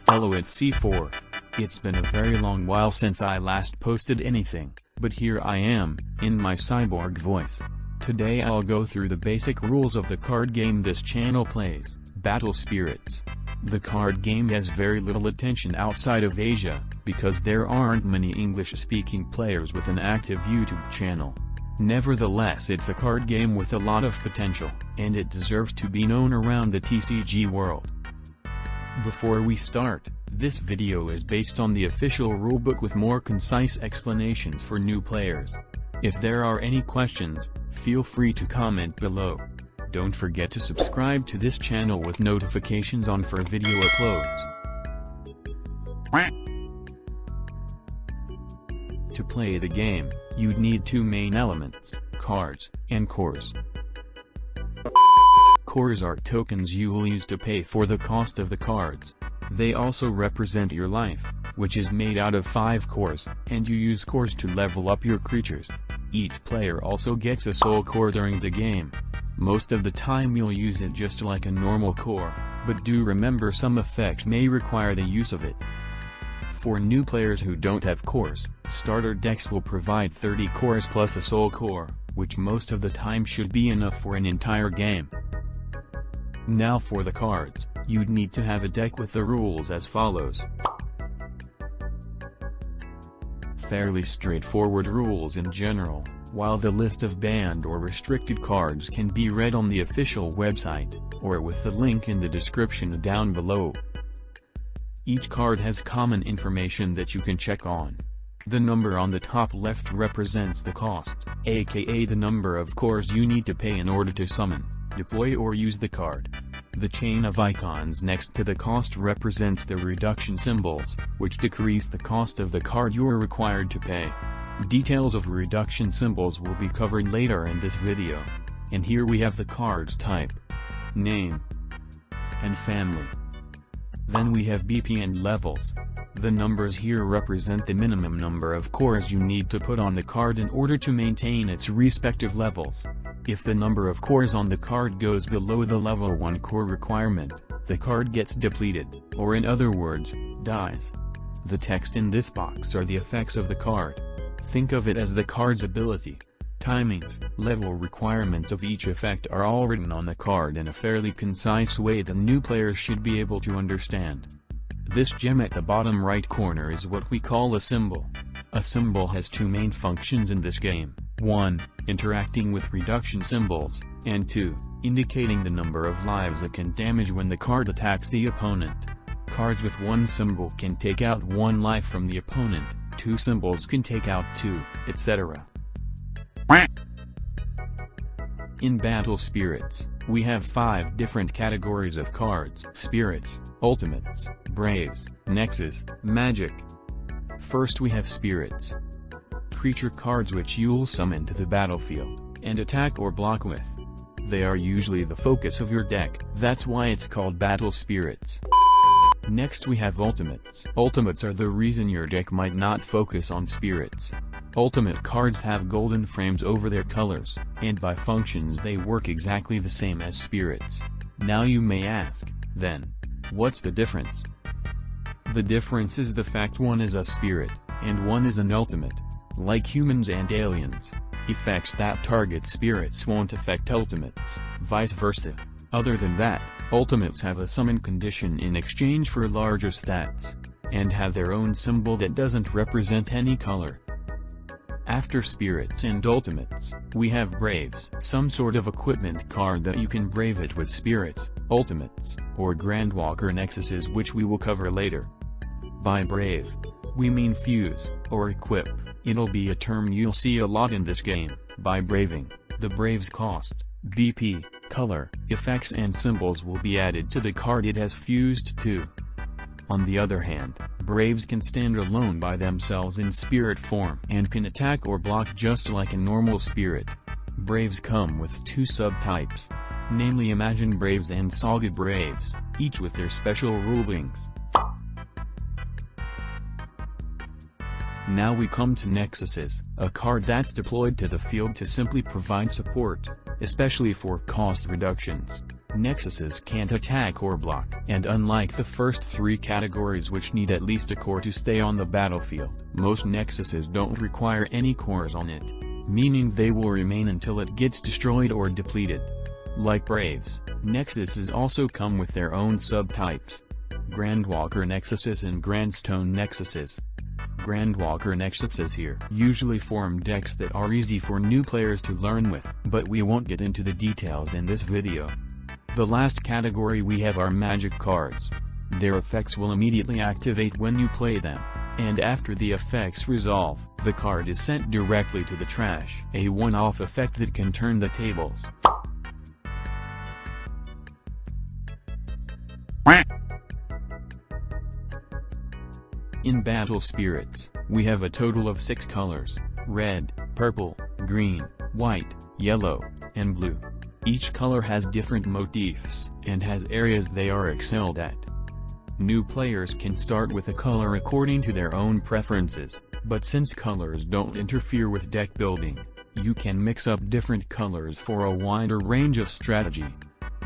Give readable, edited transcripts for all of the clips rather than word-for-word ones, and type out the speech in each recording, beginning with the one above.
Hello, it's C4. It's been a very long while since I last posted anything, but here I am, in my cyborg voice. Today I'll go through the basic rules of the card game this channel plays, Battle Spirits. The card game has very little attention outside of Asia, because there aren't many English-speaking players with an active YouTube channel. Nevertheless, it's a card game with a lot of potential, and it deserves to be known around the TCG world. Before we start, this video is based on the official rulebook with more concise explanations for new players. If there are any questions, feel free to comment below. Don't forget to subscribe to this channel with notifications on for video uploads. To play the game, you'd need two main elements, cards, and cores. Cores are tokens you will use to pay for the cost of the cards. They also represent your life, which is made out of 5 cores, and you use cores to level up your creatures. Each player also gets a soul core during the game. Most of the time you'll use it just like a normal core, but do remember some effects may require the use of it. For new players who don't have cores, starter decks will provide 30 cores plus a soul core, which most of the time should be enough for an entire game. Now for the cards, you'd need to have a deck with the rules as follows. Fairly straightforward rules in general, while the list of banned or restricted cards can be read on the official website, or with the link in the description down below. Each card has common information that you can check on. The number on the top left represents the cost, aka the number of cores you need to pay in order to summon, deploy or use the card. The chain of icons next to the cost represents the reduction symbols, which decrease the cost of the card you are required to pay. Details of reduction symbols will be covered later in this video. And here we have the card's type, name, and family. Then we have BP and levels. The numbers here represent the minimum number of cores you need to put on the card in order to maintain its respective levels. If the number of cores on the card goes below the level 1 core requirement, the card gets depleted, or in other words, dies. The text in this box are the effects of the card. Think of it as the card's ability. Timings, level requirements of each effect are all written on the card in a fairly concise way that new players should be able to understand. This gem at the bottom right corner is what we call a symbol. A symbol has two main functions in this game, 1. Interacting with reduction symbols, and 2. Indicating the number of lives it can damage when the card attacks the opponent. Cards with one symbol can take out 1 life from the opponent, 2 symbols can take out 2, etc. In Battle Spirits, we have 5 different categories of cards: Spirits, Ultimates, Braves, Nexus, Magic. First we have Spirits. Creature cards which you'll summon to the battlefield, and attack or block with. They are usually the focus of your deck, that's why it's called Battle Spirits. Next we have Ultimates. Ultimates are the reason your deck might not focus on Spirits. Ultimate cards have golden frames over their colors, and by functions they work exactly the same as Spirits. Now you may ask, then, what's the difference? The difference is the fact one is a spirit, and one is an ultimate. Like humans and aliens, effects that target spirits won't affect ultimates, vice versa. Other than that, ultimates have a summon condition in exchange for larger stats, and have their own symbol that doesn't represent any color. After Spirits and Ultimates, we have Braves, some sort of equipment card that you can brave it with Spirits, Ultimates, or Grandwalker Nexuses, which we will cover later. By brave, we mean fuse, or equip. It'll be a term you'll see a lot in this game. By braving, the Brave's cost, BP, color, effects and symbols will be added to the card it has fused to. On the other hand, Braves can stand alone by themselves in spirit form and can attack or block just like a normal spirit. Braves come with 2 subtypes, namely Imagine Braves and Saga Braves, each with their special rulings. Now we come to Nexuses, a card that's deployed to the field to simply provide support, especially for cost reductions. Nexuses can't attack or block. And unlike the first three categories which need at least a core to stay on the battlefield, most Nexuses don't require any cores on it, meaning they will remain until it gets destroyed or depleted. Like Braves, Nexuses also come with their own subtypes: Grandwalker Nexuses and Grandstone Nexuses. Grandwalker Nexuses here usually form decks that are easy for new players to learn with, but we won't get into the details in this video. The last category we have are magic cards. Their effects will immediately activate when you play them, and after the effects resolve, the card is sent directly to the trash. A one-off effect that can turn the tables. In Battle Spirits, we have a total of 6 colors: red, purple, green, white, yellow, and blue. Each color has different motifs and has areas they are excelled at. New players can start with a color according to their own preferences, but since colors don't interfere with deck building, you can mix up different colors for a wider range of strategy.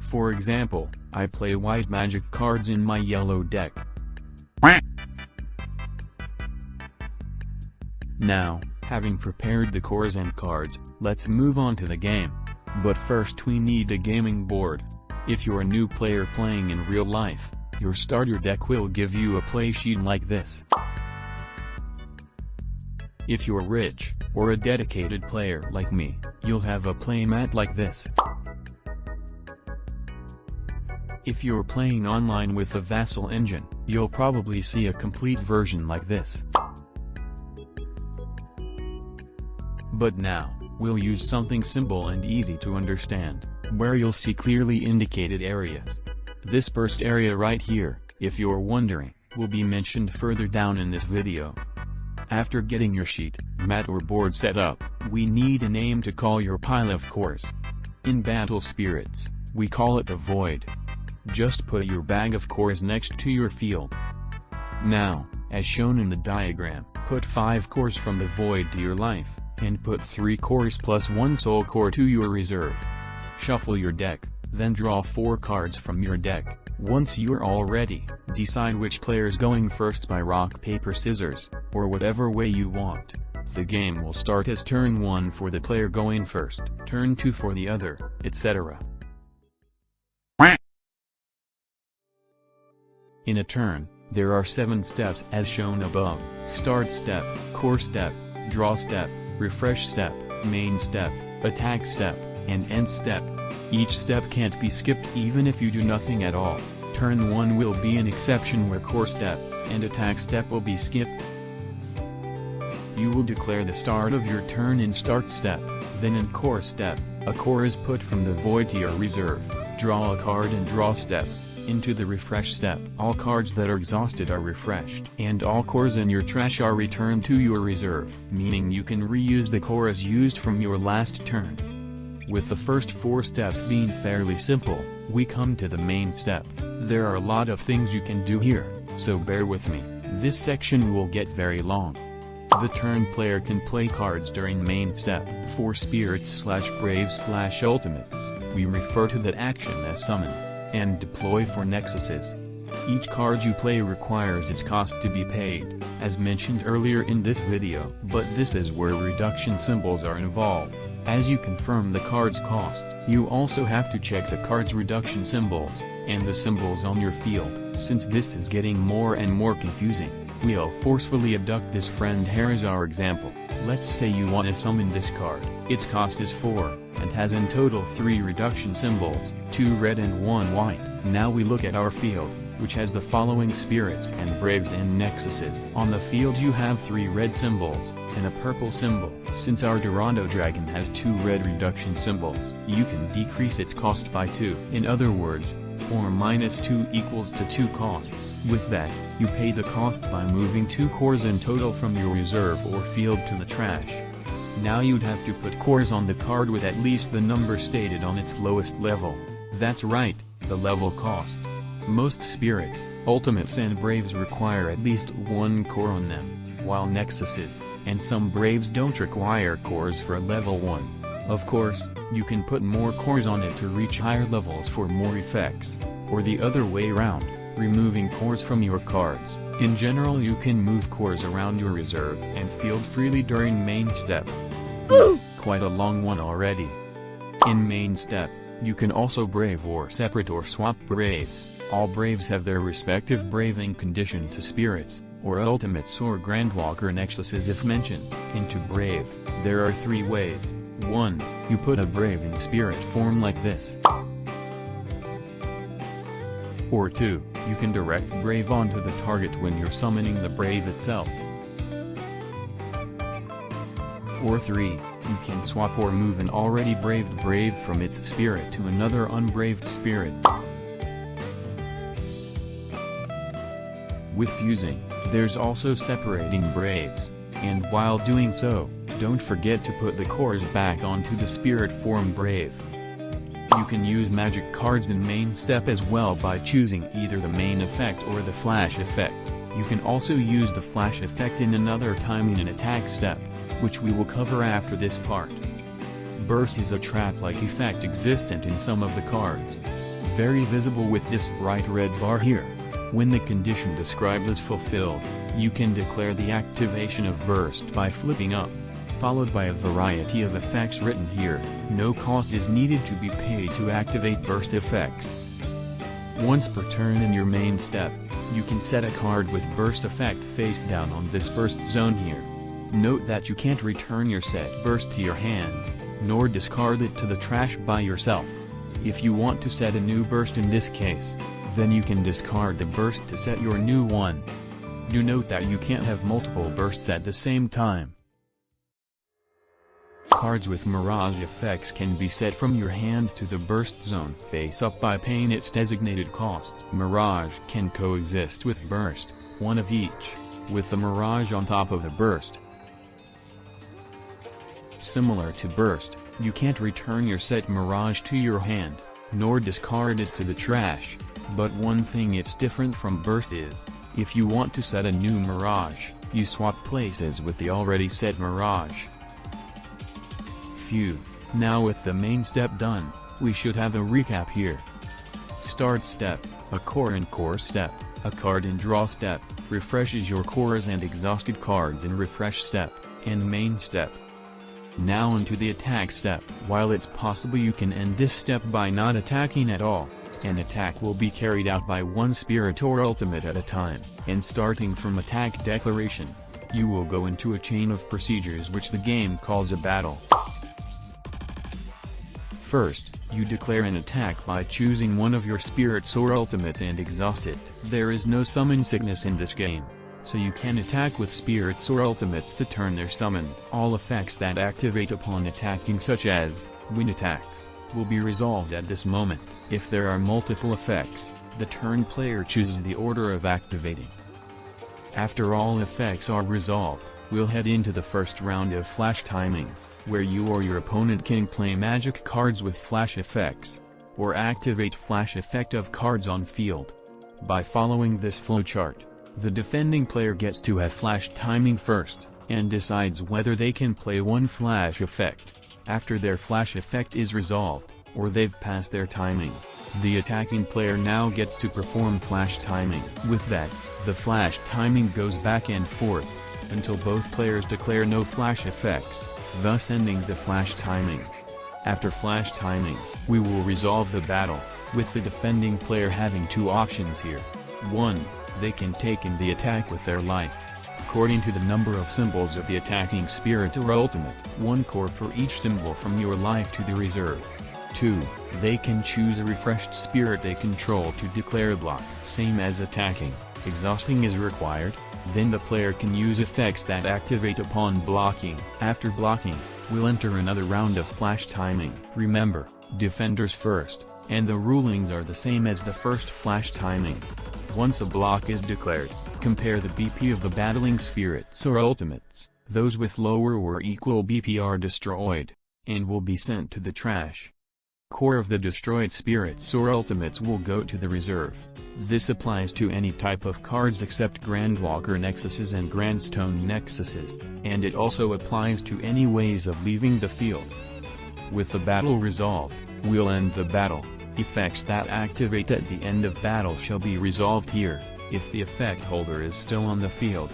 For example, I play white magic cards in my yellow deck. Now, having prepared the cores and cards, let's move on to the game. But first we need a gaming board. If you're a new player playing in real life, your starter deck will give you a play sheet like this. If you're rich, or a dedicated player like me, you'll have a playmat like this. If you're playing online with the Vassal engine, you'll probably see a complete version like this. But now, we'll use something simple and easy to understand, where you'll see clearly indicated areas. This first area right here, if you're wondering, will be mentioned further down in this video. After getting your sheet, mat or board set up, we need a name to call your pile of cores. In Battle Spirits, we call it the Void. Just put your bag of cores next to your field. Now, as shown in the diagram, put 5 cores from the Void to your life, and put 3 cores plus 1 soul core to your reserve. Shuffle your deck, then draw 4 cards from your deck. Once you're all ready, decide which player's going first by rock paper scissors, or whatever way you want. The game will start as turn 1 for the player going first, turn 2 for the other, etc. In a turn, there are 7 steps as shown above: start step, core step, draw step, refresh step, main step, attack step, and end step. Each step can't be skipped even if you do nothing at all. Turn 1 will be an exception where core step and attack step will be skipped. You will declare the start of your turn in start step, then in core step, a core is put from the void to your reserve. Draw a card in draw step. Into the refresh step, all cards that are exhausted are refreshed, and all cores in your trash are returned to your reserve, meaning you can reuse the cores used from your last turn. With the first 4 steps being fairly simple, we come to the main step. There are a lot of things you can do here, so bear with me, this section will get very long. The turn player can play cards during main step. For spirits/braves/ultimates, we refer to that action as summon and deploy for nexuses. Each card you play requires its cost to be paid, as mentioned earlier in this video, but this is where reduction symbols are involved. As you confirm the card's cost, you also have to check the card's reduction symbols, and the symbols on your field. Since this is getting more and more confusing, we'll forcefully abduct this friend here as our example. Let's say you want to summon this card. Its cost is 4, and has in total 3 reduction symbols, 2 red and 1 white. Now we look at our field, which has the following spirits and braves and nexuses. On the field you have 3 red symbols, and a purple symbol. Since our Dorado Dragon has 2 red reduction symbols, you can decrease its cost by 2. In other words, 4 minus 2 equals to 2 costs. With that, you pay the cost by moving 2 cores in total from your reserve or field to the trash. Now you'd have to put cores on the card with at least the number stated on its lowest level. That's right, the level cost. Most spirits, ultimates and braves require at least 1 core on them, while nexuses, and some braves don't require cores for level 1. Of course, you can put more cores on it to reach higher levels for more effects, or the other way around, removing cores from your cards. In general, you can move cores around your reserve and field freely during main step. Quite a long one already. In main step, you can also brave or separate or swap braves. All braves have their respective braving condition to spirits, or ultimates or grandwalker nexuses if mentioned. Into brave, there are 3 ways. 1. You put a brave in spirit form like this. Or 2. You can direct brave onto the target when you're summoning the brave itself. Or 3. You can swap or move an already braved brave from its spirit to another unbraved spirit. With fusing, there's also separating braves, and while doing so, don't forget to put the cores back onto the spirit form brave. You can use magic cards in main step as well by choosing either the main effect or the flash effect. You can also use the flash effect in another timing and attack step, which we will cover after this part. Burst is a trap-like effect existent in some of the cards. Very visible with this bright red bar here. When the condition described is fulfilled, you can declare the activation of Burst by flipping up, followed by a variety of effects written here. No cost is needed to be paid to activate Burst effects. Once per turn in your main step, you can set a card with Burst effect face down on this Burst zone here. Note that you can't return your set Burst to your hand, nor discard it to the trash by yourself. If you want to set a new Burst in this case, then you can discard the Burst to set your new one. Do note that you can't have multiple Bursts at the same time. Cards with Mirage effects can be set from your hand to the Burst zone face up by paying its designated cost. Mirage can coexist with Burst, one of each, with the Mirage on top of the Burst. Similar to Burst, you can't return your set Mirage to your hand, nor discard it to the trash, but one thing it's different from Burst is, if you want to set a new Mirage, you swap places with the already set Mirage. Phew, now with the main step done, we should have a recap here. Start step, a core and core step, a card and draw step, refreshes your cores and exhausted cards in refresh step, and main step. Now into the attack step. While it's possible you can end this step by not attacking at all, an attack will be carried out by one spirit or ultimate at a time, and starting from attack declaration, you will go into a chain of procedures which the game calls a battle. First, you declare an attack by choosing one of your spirits or ultimates and exhaust it. There is no summon sickness in this game, so you can attack with spirits or ultimates to turn their summon. All effects that activate upon attacking, such as wind attacks, will be resolved at this moment. If there are multiple effects, the turn player chooses the order of activating. After all effects are resolved, we'll head into the first round of flash timing, where you or your opponent can play magic cards with flash effects, or activate flash effect of cards on field. By following this flowchart, the defending player gets to have flash timing first, and decides whether they can play one flash effect, after their flash effect is resolved, or they've passed their timing. The attacking player now gets to perform flash timing. With that, the flash timing goes back and forth, until both players declare no flash effects, thus ending the flash timing. After flash timing, we will resolve the battle, with the defending player having two options here. 1. They can take in the attack with their life, according to the number of symbols of the attacking spirit or ultimate, 1 core for each symbol from your life to the reserve. 2. They can choose a refreshed spirit they control to declare a block. Same as attacking, exhausting is required, then the player can use effects that activate upon blocking. After blocking, we'll enter another round of flash timing. Remember, defenders first, and the rulings are the same as the first flash timing. Once a block is declared, compare the BP of the battling spirits or ultimates. Those with lower or equal BP are destroyed, and will be sent to the trash. Core of the destroyed spirits or ultimates will go to the reserve. This applies to any type of cards except Grandwalker Nexuses and Grandstone Nexuses, and it also applies to any ways of leaving the field. With the battle resolved, we'll end the battle. Effects that activate at the end of battle shall be resolved here, if the effect holder is still on the field.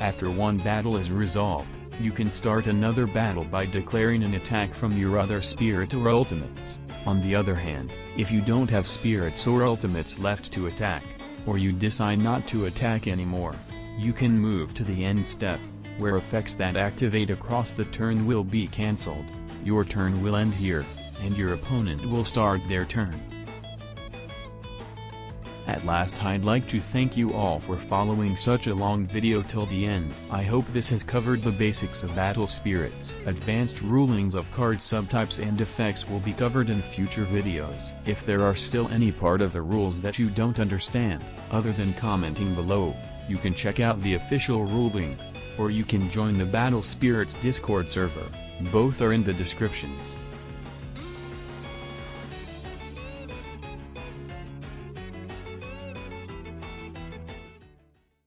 After one battle is resolved, you can start another battle by declaring an attack from your other spirit or ultimates. On the other hand, if you don't have spirits or ultimates left to attack, or you decide not to attack anymore, you can move to the end step, where effects that activate across the turn will be cancelled. Your turn will end here, and your opponent will start their turn. At last, I'd like to thank you all for following such a long video till the end. I hope this has covered the basics of battle spirits. Advanced rulings of card subtypes and effects will be covered in future videos. If there are still any part of the rules that you don't understand, other than commenting below, you can check out the official rulings, or you can join the Battle Spirits Discord server. Both are in the descriptions.